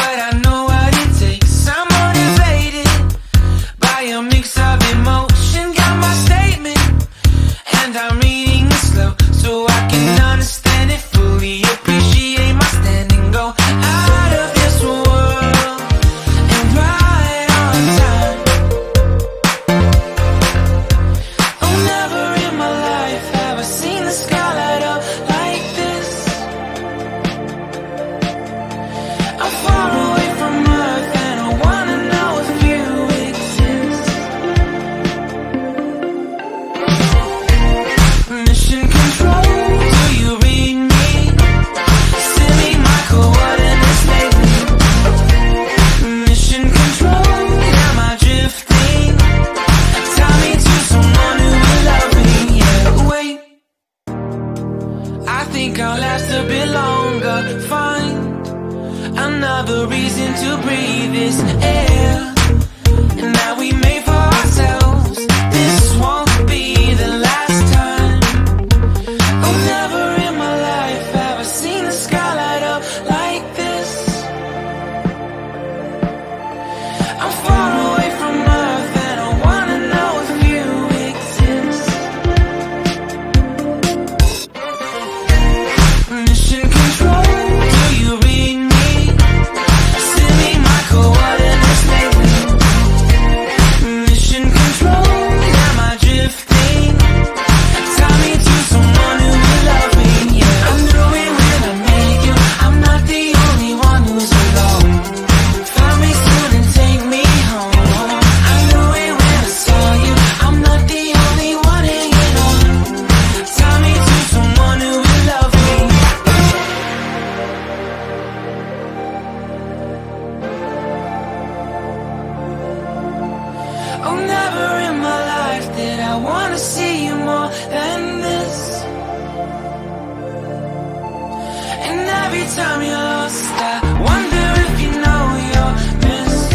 but I know what it takes. I'm motivated by a mix of emotion. Got my statement, and I'm reading it slow so I can understand it fully. Appreciate my standing, go out of this world and right on time. Oh, never in my life have I seen the sky light up like this. I'm far away from Earth and I wanna know if you exist. Mission control, do you read me? Send me my coordinates lately. Mission control, am I drifting? Tie me to someone who will love me. Yeah, wait, I think I'll last a bit longer. Find another reason to breathe this air, and that we made for ourselves. This won't be the last time. Oh, never in my life have I seen the sky light up like this. I'm far away from Earth and I wanna know if you exist. Mission control, do you read me? Send me my coordinates lately. Mission control, am I drifting? Tie me to someone who will love me. Yeah, I knew it when I met you. I'm not the only one who's alone. Find me soon and take me home. I knew it when I saw you. I'm not the only one hanging on. Tie me to someone who will love me. Oh, never in my life did I wanna see you more than this. And every time you're lost, I wonder if you know you're missed.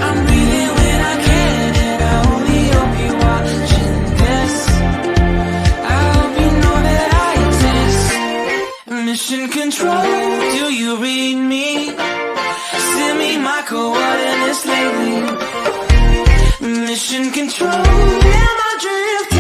I'm breathing when I can, and I only hope you're watching this. I hope you know that I exist. Mission control, do you read me? Send me my coordinates lately. Mission control, am I drifting?